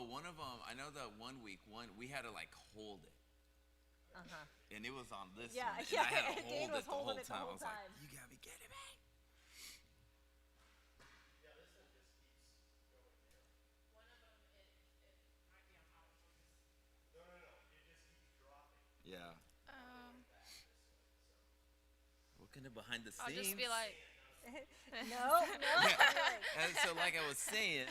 one of them, I know that one week, we had to like hold it. And it was on this one. And I had to hold it the whole time. I was like, you gotta be kidding me. Yeah, this one just keeps going there. One of them, it might be on autofocus. No, it just keeps dropping. Yeah. Um, Looking at behind the scenes. I'll just be like, No. And so, like I was saying.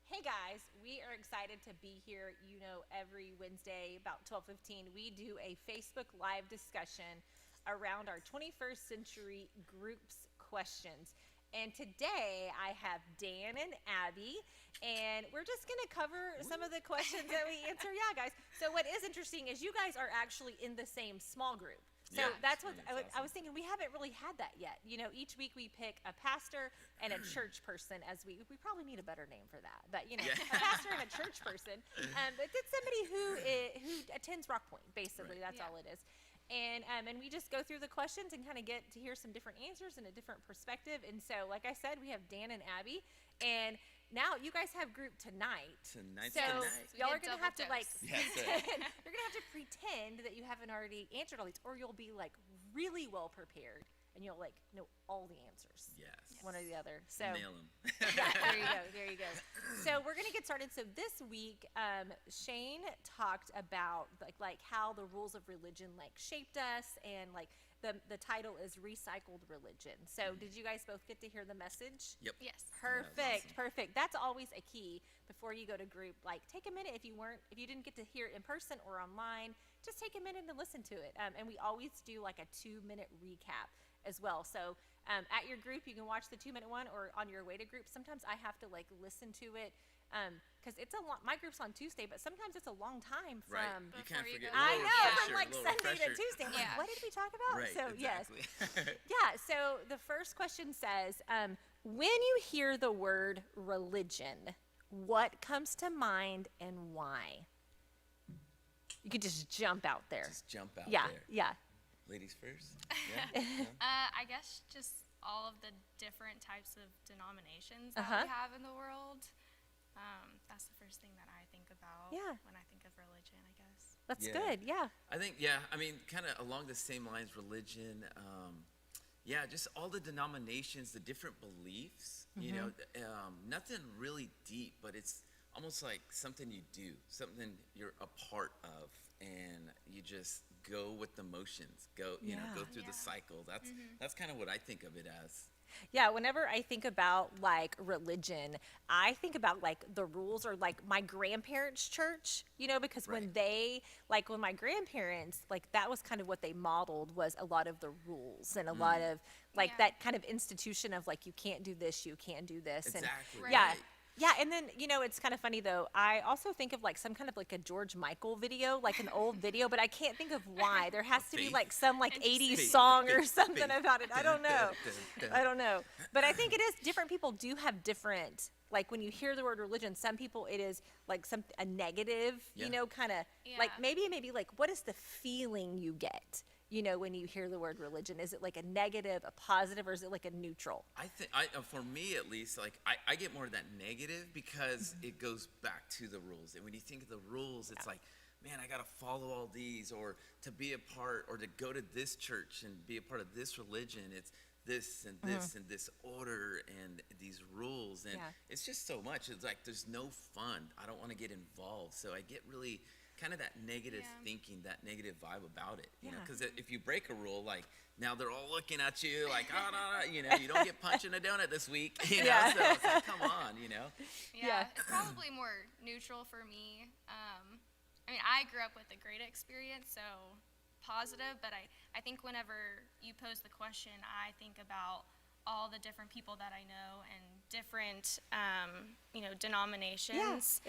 Hey guys, we are excited to be here. You know, every Wednesday about 12:15, we do a Facebook Live discussion around our 21st century groups questions. And today I have Dan and Abby, and we're just going to cover some of the questions that we answer. Yeah, guys. So what is interesting is you guys are actually in the same small group. So Yeah, that's what awesome. I was thinking. We haven't really had that yet. You know, each week we pick a pastor and a church person. As we probably need a better name for that. But you know, a pastor and a church person. But it's somebody who attends Rock Point. Basically, Right. that's all it is. And we just go through the questions and kind of get to hear some different answers and a different perspective. And so, like I said, we have Dan and Abby, and now you guys have group tonight. Tonight's So the night. y'all are get gonna have to double like dose. Yes, sir. pretend. You're gonna have to pretend that you haven't already answered all these, or you'll be like really well prepared and you'll like know all the answers. Yes. One or the other. So Nail them. yeah, there you go. There you go. So we're gonna get started. So this week, Shane talked about like how the rules of religion like shaped us, and like the title is recycled religion. So did you guys both get to hear the message? Yep. yes. Perfect, awesome. perfect. That's always a key before you go to group. Like, take a minute if you didn't get to hear it in person or online, just take a minute and listen to it. And we always do like a 2-minute recap as well. So at your group, you can watch the 2-minute one, or on your way to group. Sometimes I have to like listen to it because it's a long. My group's on Tuesday, but sometimes it's a long time from. Right. You can't Before you forget. go. I little know, refresher, from like little Sunday refresher. to Tuesday. I'm like, Yeah. what did we talk about? Right. So exactly. yes. Yeah, so the first question says, when you hear the word religion, what comes to mind and why? You could just jump out there. Just jump out yeah, there. yeah. Ladies first. Yeah. I guess just all of the different types of denominations that Uh-huh. we have in the world. That's the first thing that I think about Yeah. when I think of religion, I guess. That's Yeah. good, yeah. I think, I mean, kind of along the same lines, religion, just all the denominations, the different beliefs, you know, nothing really deep, but it's almost like something you do, something you're a part of, and you just go with the motions, go through Yeah. the cycle. That's kind of what I think of it as. Yeah, whenever I think about like religion, I think about like the rules, or like my grandparents' church, you know, because when Right. when my grandparents, like that was kind of what they modeled, was a lot of the rules and a lot of like Yeah. that kind of institution of like, you can't do this, you can't do this. Exactly. And yeah. Right. Yeah, and then, you know, it's kind of funny though. I also think of like some kind of like a George Michael video, like an old video, but I can't think of why. There has to be Faith. like some like 80s Faith, song or faith, something faith. about it. I don't know. Dun. I don't know. But I think it is different. People do have different, like when you hear the word religion, some people it is like a negative, you Yeah. know, kind of Yeah. like maybe like what is the feeling you get? when you hear the word religion? Is it like a negative, a positive, or is it like a neutral? I think, for me at least, like I get more of that negative because it goes back to the rules. And when you think of the rules, it's like, man, I got to follow all these, or to be a part, or to go to this church and be a part of this religion. It's this and this and this order and these rules. And it's just so much. It's like, there's no fun. I don't want to get involved. So I get really kind of that negative thinking, that negative vibe about it, you know, because if you break a rule, like now they're all looking at you like, oh, no, you know, you don't get punched in a donut this week, you know, so it's like, come on, you know. Yeah, it's probably more neutral for me. I mean, I grew up with a great experience, so positive, but I think whenever you pose the question, I think about all the different people that I know and different, denominations.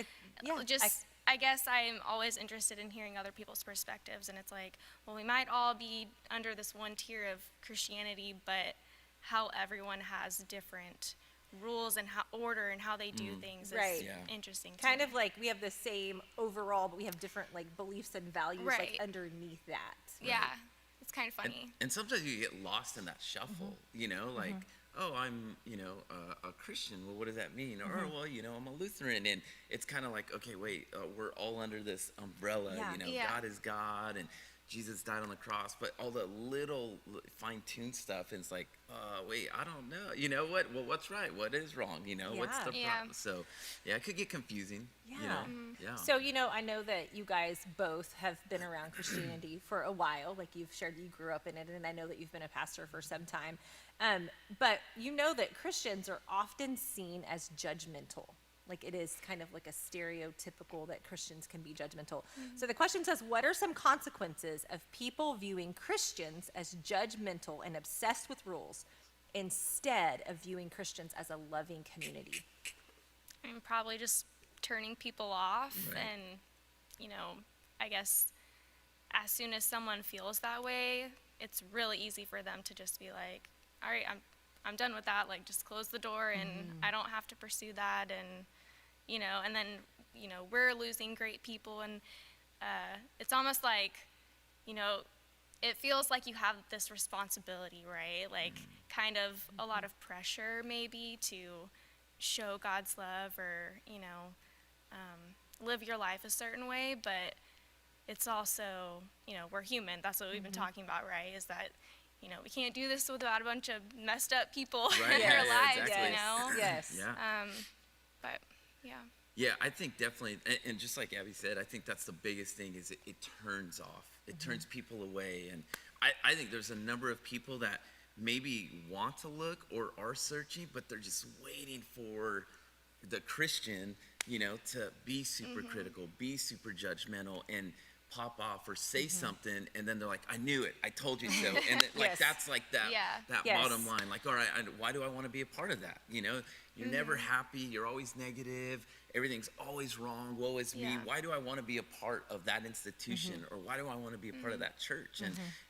I guess I'm always interested in hearing other people's perspectives, and it's like, well, we might all be under this one tier of Christianity, but how everyone has different rules and how order and how they do things is interesting to Kind me. of like we have the same overall, but we have different like beliefs and values like underneath that. Yeah, it's kind of funny. And sometimes you get lost in that shuffle, you know, like, oh, I'm, a Christian. Well, what does that mean? Or, well, I'm a Lutheran. And it's kind of like, okay, wait, we're all under this umbrella, God is God and Jesus died on the cross. But all the little fine-tuned stuff, and it's like, wait, I don't know. You know what? Well, what's right? What is wrong? What's the problem? So, it could get confusing. So, I know that you guys both have been around Christianity for a while. Like you've shared you grew up in it, and I know that you've been a pastor for some time. But you know that Christians are often seen as judgmental. Like it is kind of like a stereotypical that Christians can be judgmental. So the question says, what are some consequences of people viewing Christians as judgmental and obsessed with rules instead of viewing Christians as a loving community? I mean, probably just turning people off, and I guess as soon as someone feels that way, it's really easy for them to just be like, all right, I'm done with that, like just close the door and I don't have to pursue that, and and then we're losing great people, and it's almost like it feels like you have this responsibility, right? Like kind of a lot of pressure maybe to show God's love, or live your life a certain way, but it's also, we're human. That's what we've been talking about, right? Is that, we can't do this without a bunch of messed up people in our lives, exactly. Yes. But, yeah. Yeah, I think definitely, and just like Abby said, I think that's the biggest thing is it turns off. It turns people away. And I think there's a number of people that maybe want to look or are searching, but they're just waiting for the Christian, to be super critical, be super judgmental, and pop off or say something, and then they're like, I knew it, I told you so. And then, like that's like that bottom line, like, all right, why do I want to be a part of that? You're never happy, you're always negative, everything's always wrong, woe is me. Why do I want to be a part of that institution, or why do I want to be a part of that church?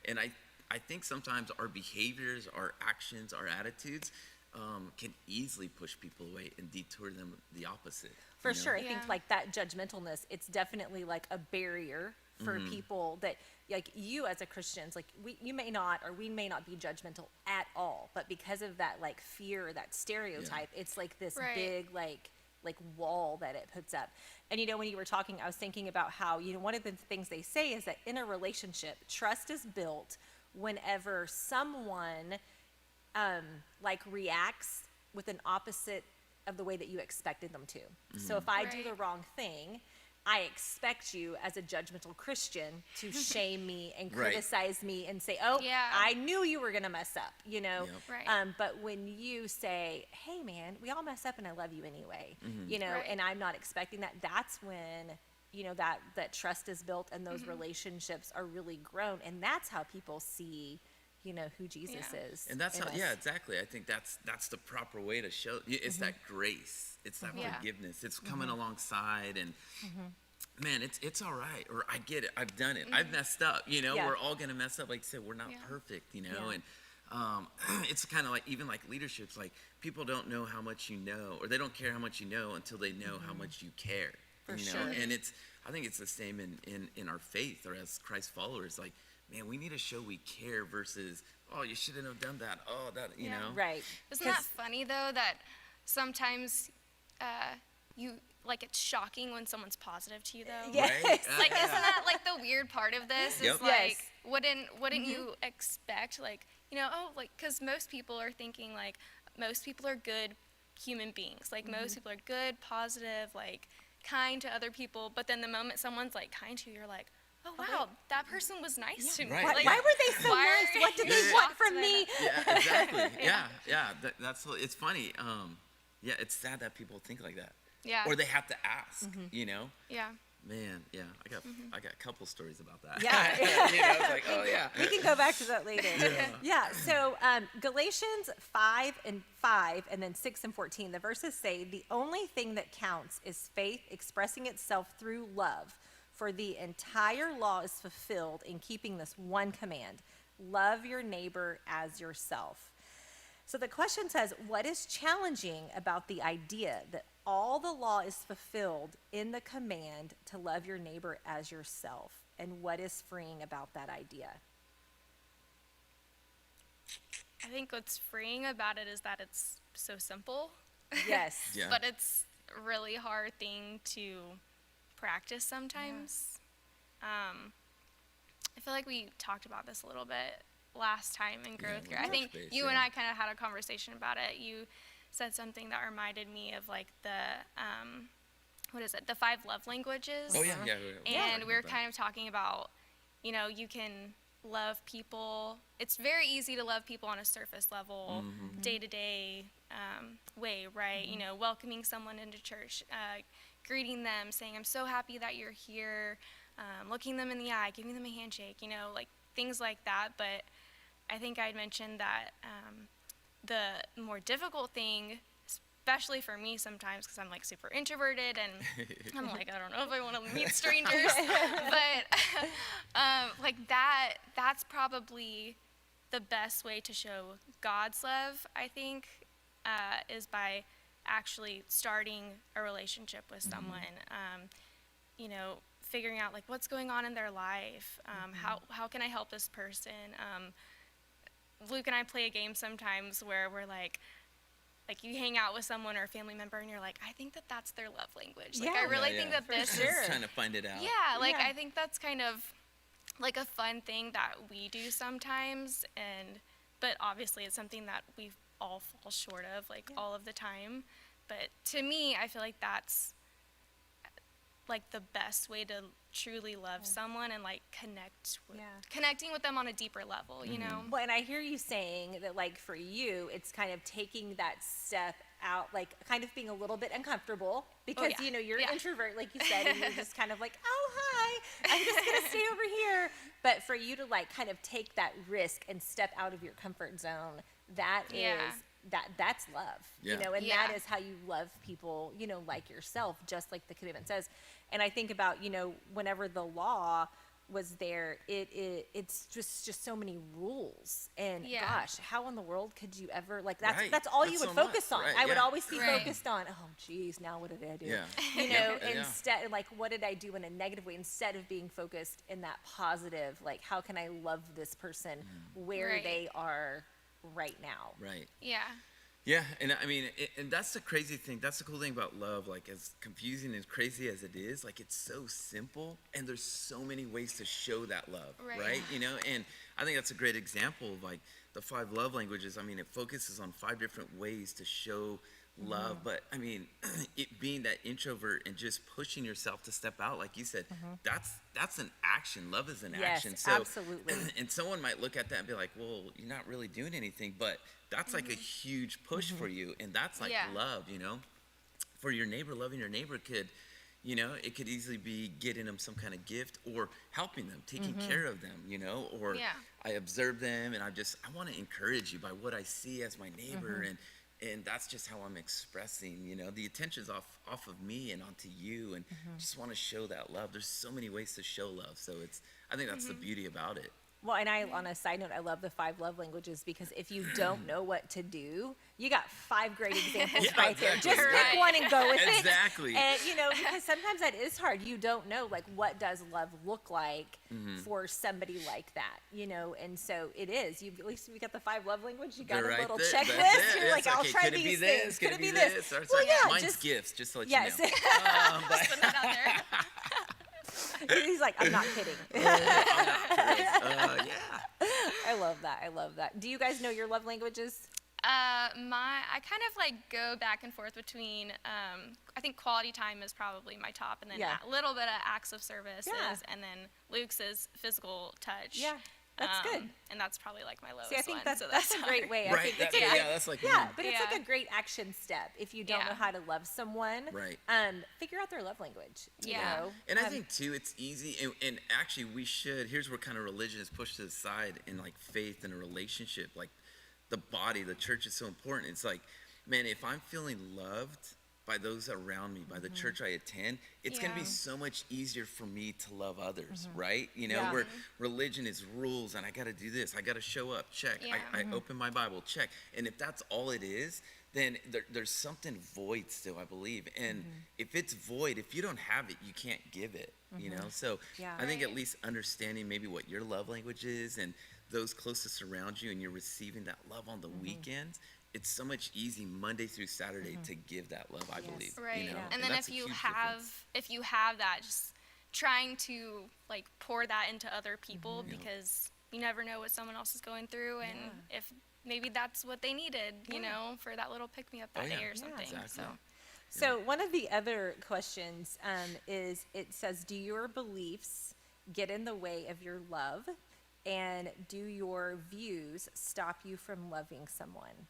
And I think sometimes our behaviors, our actions, our attitudes can easily push people away and detour them the opposite. For sure. I think like that judgmentalness, it's definitely like a barrier for people that, like you as a Christians, like we may not be judgmental at all, but because of that like fear, that stereotype, it's like this big like wall that it puts up. And when you were talking, I was thinking about how, one of the things they say is that in a relationship, trust is built whenever someone like reacts with an opposite of the way that you expected them to. So if I do the wrong thing, I expect you as a judgmental Christian to shame me and criticize me and say, oh, I knew you were going to mess up, But when you say, hey man, we all mess up and I love you anyway, and I'm not expecting that, that's when, that trust is built and those relationships are really grown. And that's how people see who Jesus is. And that's how, exactly. I think that's the proper way to show. It's that grace. It's that forgiveness. It's coming alongside, and man, it's all right. Or I get it. I've done it. I've messed up. We're all gonna mess up. Like I said, we're not perfect. And it's kind of like even like leadership's like people don't know how much you know, or they don't care how much you know until they know how much you care. For sure. And I think it's the same in our faith or as Christ followers. Like, man, we need to show we care versus, oh, you shouldn't have done that. Oh, that, you Yeah. know? Right. Isn't that 'Cause- funny though that sometimes you like it's shocking when someone's positive to you though? Yes. Right? Like isn't that like the weird part of this? Yep. Is like Yes. wouldn't you expect like oh like because most people are thinking like most people are good human beings. Like most people are good, positive, like kind to other people. But then the moment someone's like kind to you, you're like, oh wow, that person was nice to me. Right, Like, yeah. Why were they so why nice? are What did you they want shocked from by me? that? Yeah, exactly. Yeah. That's it's funny. Yeah, it's sad that people think like that. Yeah. Or they have to ask, you know? Yeah. Man, yeah, I got a couple stories about that. Yeah. You know, it's like, oh yeah. We can go back to that later. Yeah. So Galatians 5:5 and then 6 and 14, the verses say, the only thing that counts is faith expressing itself through love. For the entire law is fulfilled in keeping this one command: love your neighbor as yourself. So the question says, what is challenging about the idea that all the law is fulfilled in the command to love your neighbor as yourself? And what is freeing about that idea? I think what's freeing about it is that it's so simple, Yes. Yeah. but it's a really hard thing to practice sometimes. I feel like we talked about this a little bit last time in growth we group. I think touched base, you and yeah. I kind of had a conversation about it. You said something that reminded me of like the what is it? The 5 love languages. Oh yeah. And we were kind of talking about, you can love people. It's very easy to love people on a surface level, day-to-day way, right? Welcoming someone into church, greeting them, saying, I'm so happy that you're here, looking them in the eye, giving them a handshake, like things like that. But I think I'd mentioned that the more difficult thing, especially for me sometimes, because I'm like super introverted and I'm like, I don't know if I want to meet strangers, but like that's probably the best way to show God's love, I think, is by actually starting a relationship with someone, figuring out like what's going on in their life, how can I help this person. Luke and I play a game sometimes where we're like you hang out with someone or a family member and you're like, I think that that's their love language. Like, Yeah. I really Yeah, think yeah. that this sure. is, Trying to find it out. yeah, like, Yeah. I think that's kind of like a fun thing that we do sometimes. But obviously it's something that we all fall short of, like, all of the time. But to me, I feel like that's like the best way to truly love someone and like connecting with them on a deeper level, you know? Well, and I hear you saying that, like, for you, it's kind of taking that step out, like, kind of being a little bit uncomfortable because, yeah. you're Yeah. an introvert, like you said, and you're just kind of like, oh, hi, I'm just going to stay over here. But for you to, like, kind of take that risk and step out of your comfort zone, that is, Yeah. that's love, Yeah. and that Yeah. is how you love people, like yourself, just like the commandment says. And I think about, whenever the law was there, it's just so many rules, and Yeah. gosh, how in the world could you ever, like, that's Right. that's all That's you would so much. focus on. Right, I would yeah. always be Right. focused on, oh geez, now what did I do? Yeah. Yeah. Instead, like, what did I do in a negative way, instead of being focused in that positive, like, how can I love this person where Right. they are right now? Right. Yeah. Yeah, and I mean, and that's the crazy thing. That's the cool thing about love. Like, as confusing and crazy as it is, like, it's so simple, and there's so many ways to show that love, Right. right? And I think that's a great example of, like, the 5 love languages. I mean, it focuses on 5 different ways to show love. But I mean, it being that introvert and just pushing yourself to step out, like you said, that's an action. Love is an Yes, action. So, absolutely. and someone might look at that and be like, well, you're not really doing anything, but that's like a huge push for you, and that's like Yeah. love, for your neighbor. Loving your neighbor could, it could easily be getting them some kind of gift, or helping them, taking care of them, or Yeah. I observe them and I want to encourage you by what I see as my neighbor, and that's just how I'm expressing, the attention's off of me and onto you, and just want to show that love. There's so many ways to show love, so I think that's the beauty about it. Well, and on a side note, I love the 5 love languages, because if you don't know what to do, you got 5 great examples Yeah, right there. exactly. Just pick Right. one and go with it. Exactly. And, because sometimes that is hard. You don't know, like, what does love look like for somebody like that, and so it is. At least we got the 5 love language. You got They're a right little there. checklist. That's it. You're like, It's I'll okay, try could it these be things. this? Could it be this? Or it's Well, like, yeah, mine's just- gifts, just to let Yes. you know. But- Putting that out there. He's like, I'm not kidding. yeah. I love that. Do you guys know your love languages? I kind of like go back and forth between, I think quality time is probably my top, and then Yeah. a little bit of acts of services, Yeah. and then Luke's is physical touch. Yeah, that's good. And that's probably like my lowest See, I think one. that's, so that's a great hard. way. I Right. think it's Yeah, a great, that's like yeah, me. but it's like Yeah. a great action step if you don't Yeah. know how to love someone. Right. Figure out their love language. You Yeah. know? And I think too, it's easy, and actually we should. Here's where kind of religion is pushed to the side, in like faith and a relationship, like the body, the church is so important. It's like, man, if I'm feeling loved by those around me, by the church I attend, it's gonna be Yeah. so much easier for me to love others, right? Yeah. Where religion is rules, and I got to do this, I got to show up, check. Yeah. I open my Bible, check. And if that's all it is, then there's something void still, I believe. And if it's void, if you don't have it, you can't give it, So Yeah. I think at Right. least understanding maybe what your love language is, and those closest around you, and you're receiving that love on the weekends, it's so much easy Monday through Saturday to give that love, I Yes. believe. Right. Yeah. And then that's if a you huge have difference. that, just trying to like pour that into other people, Yeah. because you never know what someone else is going through, and if maybe that's what they needed, for that little pick me up that yeah. day or Yeah, something. exactly. So one of the other questions is, it says, do your beliefs get in the way of your love, and do your views stop you from loving someone?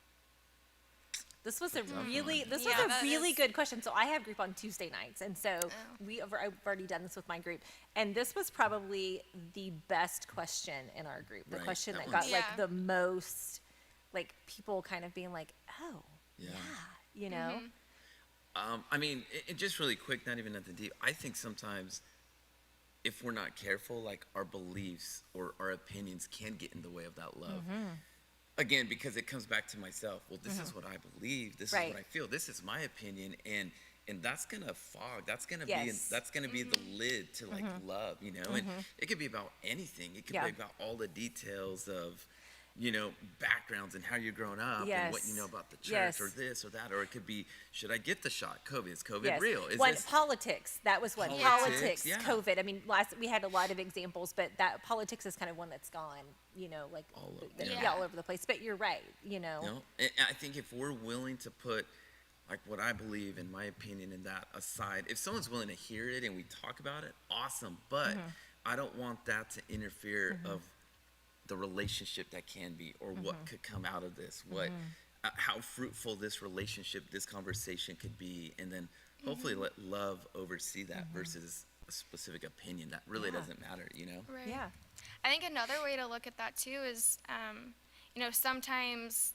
This was a really Yeah, that is- good question. So I have group on Tuesday nights, and so I've already done this with my group, and this was probably the best question in our group. The Right, question that that got one's- like Yeah. the most, like, people kind of being like, oh, Yeah. you know. I mean, it just really quick, not even nothing deep. I think sometimes if we're not careful, like our beliefs or our opinions can get in the way of that love. Again, because it comes back to myself. Well, this is what I believe. This Right. is what I feel. This is my opinion, and that's gonna fog. That's gonna Yes. be the lid to like love, And it could be about anything. It could Yeah. be about all the details of, backgrounds and how you're growing up and what you Yes. know about the church Yes. or this or that, or it could be, should I get the shot? COVID, is COVID Yes. real? Is One, this politics? That was one. Politics, Politics, yeah. COVID. I mean, we had a lot of examples, but that politics is kind of one that's gone. Like All over, yeah. all over the place. But you're right. And I think if we're willing to put like what I believe, in my opinion, in that aside, if someone's willing to hear it and we talk about it, awesome. But I don't want that to interfere of the relationship that can be, or what could come out of this, what how fruitful this relationship, this conversation could be, and then hopefully let love oversee that versus a specific opinion that really doesn't matter. Right. Yeah. I think another way to look at that too is, sometimes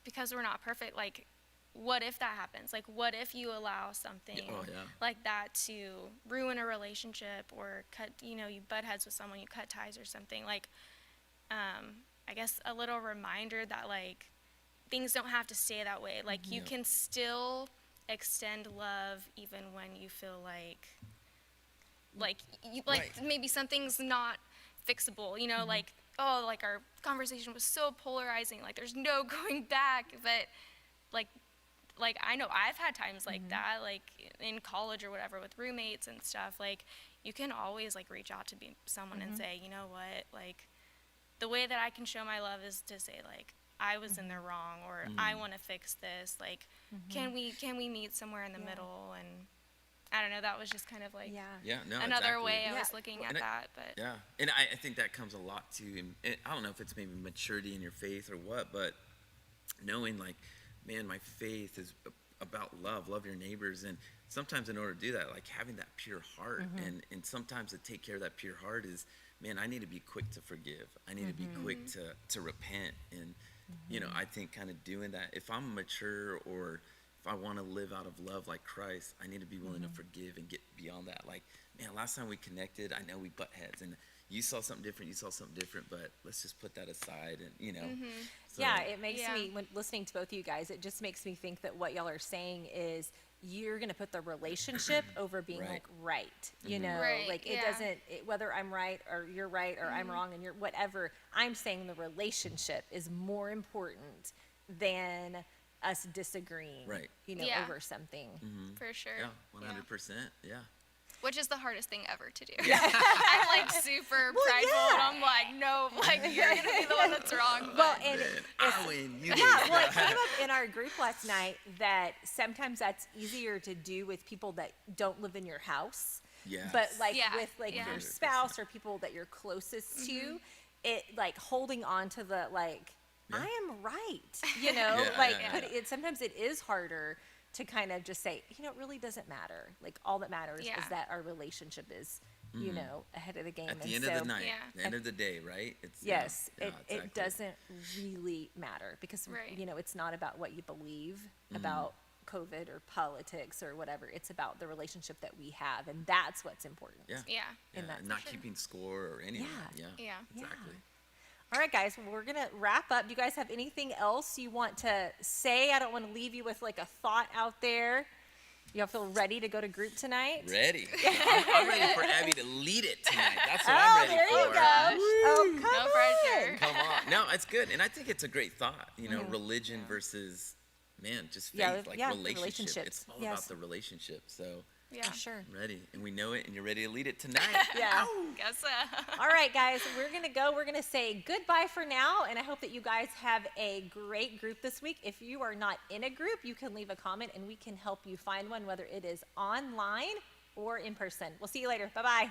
because we're not perfect, like, what if that happens? Like, what if you allow something Oh, yeah. like that to ruin a relationship, or cut, you butt heads with someone, you cut ties or something? Like, I guess a little reminder that, like, things don't have to stay that way. Like, you Yeah. can still extend love even when you feel like Right. maybe something's not fixable, like, oh, like, our conversation was so polarizing, like, there's no going back. But like I know I've had times like that, like in college or whatever, with roommates and stuff. Like, you can always like reach out to someone and say, you know what, like, the way that I can show my love is to say, like, I was in the wrong, or I want to fix this. Like, can we meet somewhere in the middle? And I don't know, that was just kind of like Yeah, no, another exactly. way I Yeah. was looking at And that. But Yeah, and I think that comes a lot too. And I don't know if it's maybe maturity in your faith or what, but knowing like, man, my faith is about love your neighbors. And sometimes in order to do that, like having that pure heart, and sometimes to take care of that pure heart is, man, I need to be quick to forgive. I need to be quick to repent. And, I think kind of doing that, if I'm mature, or if I want to live out of love like Christ, I need to be willing to forgive and get beyond that. Like, man, last time we connected, I know we butt heads, and you saw something different, but let's just put that aside and, you know. So, Yeah, it makes Yeah. me, when listening to both of you guys, it just makes me think that what y'all are saying is you're going to put the relationship over being Right. like right, you know, Right, like it yeah. doesn't, whether I'm right or you're right or I'm wrong and you're whatever, I'm saying the relationship is more important than us disagreeing, Right. you know, Yeah. over something. For sure. yeah, 100%. Yeah. Which is the hardest thing ever to do. I'm like super prideful, and I'm like, no, like you're gonna be the one that's wrong. But Well, and Man, I win. You yeah, lose. well, it came up in our group last night that sometimes that's easier to do with people that don't live in your house. Yes. But like Yeah, with like yeah. your spouse or people that you're closest to, it like holding on to the like, Yeah. I am right, you know, Yeah, like yeah, put yeah. it, sometimes it is harder to kind of just say, you know, it really doesn't matter. Like all that matters Yeah. is that our relationship is, you know, ahead of the game. At the And end of so- the night, Yeah. the end of the day, right? It's Yes, yeah, it exactly. doesn't really matter because, Right. you know, it's not about what you believe about COVID or politics or whatever. It's about the relationship that we have, and that's what's important. Yeah. yeah, Yeah, And that's and not for sure. keeping score or anything. Yeah. Yeah. Yeah. Exactly. All right, guys, well, we're going to wrap up. Do you guys have anything else you want to say? I don't want to leave you with like a thought out there. Y'all feel ready to go to group tonight? Ready. I'm ready for Abby to lead it tonight. That's what Oh, I'm ready there for. you go. Oh, come no on. pressure. Come on. No, it's good. And I think it's a great thought, you know, religion versus, man, just faith, Yeah, like yeah, the relationship. relationships. It's all Yes. about the relationship. So Yeah, For sure. I'm ready. And we know it, and you're ready to lead it tonight. Yeah. guess so. All right, guys, we're going to go. We're going to say goodbye for now, and I hope that you guys have a great group this week. If you are not in a group, you can leave a comment, and we can help you find one, whether it is online or in person. We'll see you later. Bye-bye.